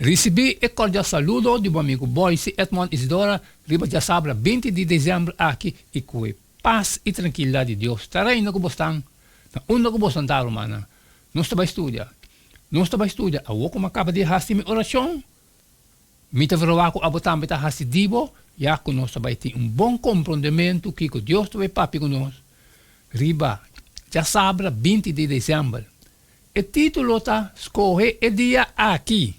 Recebi e cordial saludo do meu amigo Boyce Edmond Isidora, riba já sabe, 20 de dezembro aqui, e com paz e tranquilidade de Deus. Tarai na kubostang, na una kubostang taro mana. Nós estamos estudando. Nós estamos estudando. Awo como acaba de fazer minha oração. Mita verwako abotam beta hasi dibo, ya que nós estamos ter bom compreendimento que Deus vai papi conosco. Riba, já sabe, 20 de dezembro. O título está Escolhe o dia aqui.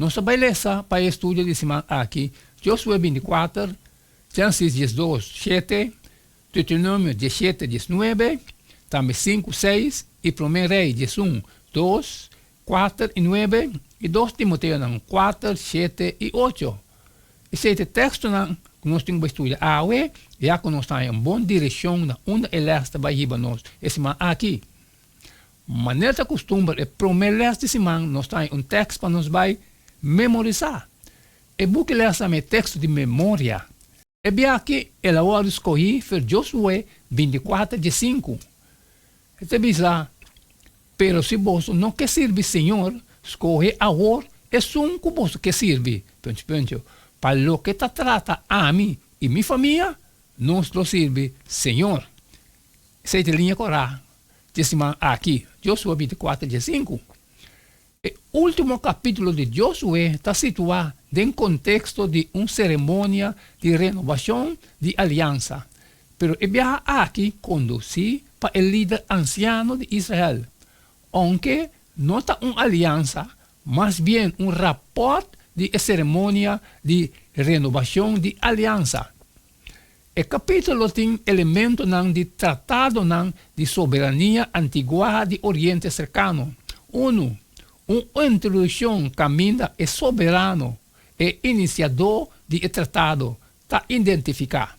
Nossa beleza para o estudo de semana aqui, Josué 24, Gênesis 12, 7, Deuteronômio 17, 19, também 5, 6, e 1 Reis 1, 2, 4 e 9, e 2 Timoteo 4, 7 e 8. Esse texto que nós temos que estudar agora, já que nós temos uma boa direção na uma elasta para ir nós, esse semana aqui. Maneira costume é primeira semana nós temos texto para nós vai memorizar. E porque essa é texto de memória. E bem aqui, ela hora escolhi para Josué 24, 5. Este bisa, pero se você não quer servir Senhor, escolhe agora, é um que você quer servir. Penso, para o que trata a mim e minha família, nós lo serve Senhor. Essa é a linha correta. Aqui, Josué 24, 5. O último capítulo de Josué está situado em contexto de uma cerimônia de renovação de aliança. Pero é aqui conduzir para o líder anciano de Israel. Aunque não está uma aliança, mas bem um rapport de cerimônia de renovação de aliança. O capítulo tem elementos de tratado de soberania antigua de Oriente Cercano. 1. Uma introdução caminha é soberano e iniciador de tratado está identificado.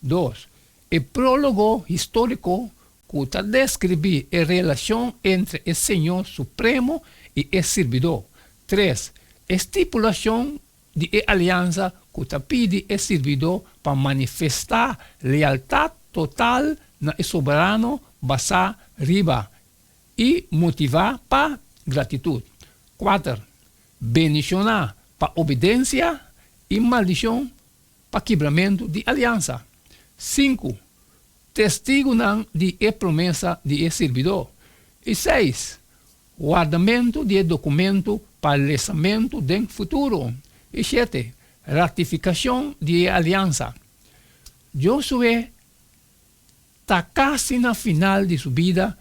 2. O prólogo histórico que está descreve a relação entre o Senhor Supremo e o servidor. 3. Estipulação de aliança que está pede o servidor para manifestar lealdade total no soberano basar riba e motivar para gratidão. 4. Bendicionar para obediência e maldição para quebramento de aliança. 5. Testigo de promessa de servidor. E 6. Guardamento de documento para lançamento do futuro. E 7. Ratificação de aliança. Josué está quase na final de sua vida,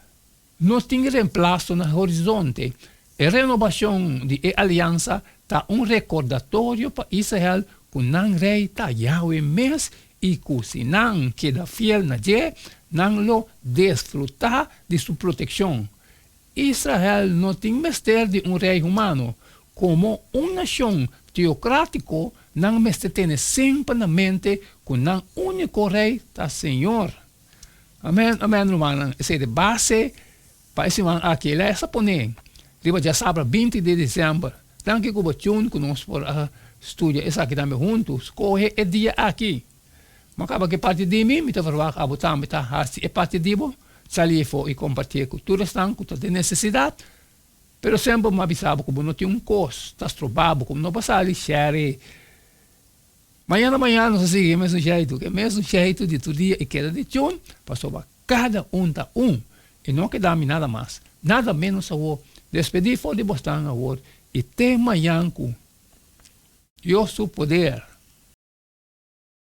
não tem reemplaço no horizonte. A renovação de aliança está recordatório para Israel que não rei está Yahweh mes e que se não queda fiel na je, não lo desfrutar de sua proteção. Israel não tem mestre de rei humano, como uma nação teocrática, não mestre tem sempre na mente que não único rei está Senhor. Amém, amém, irmão. Essa é a base para esse ano aqui. Ele é essa poner. Riba já sabe, 20 de dezembro. Tanto que o botão que nós por estudar essa aqui também juntos, corre o dia aqui. Mas acaba que parte de mim, me está falando, a botar, me está hasti, e parte de mim, sair fora e compartilhar cultura, que tem necessidade. Pero sempre me avisava que não tinha custo, está estrobado, como não passar ali, share. Manhã nós seguimos o mesmo jeito de todo dia e queda de tchon, passou para cada tá e não queda-me nada mais, nada menos agora. Despedir fora de Boston agora e ter manhã com o poder.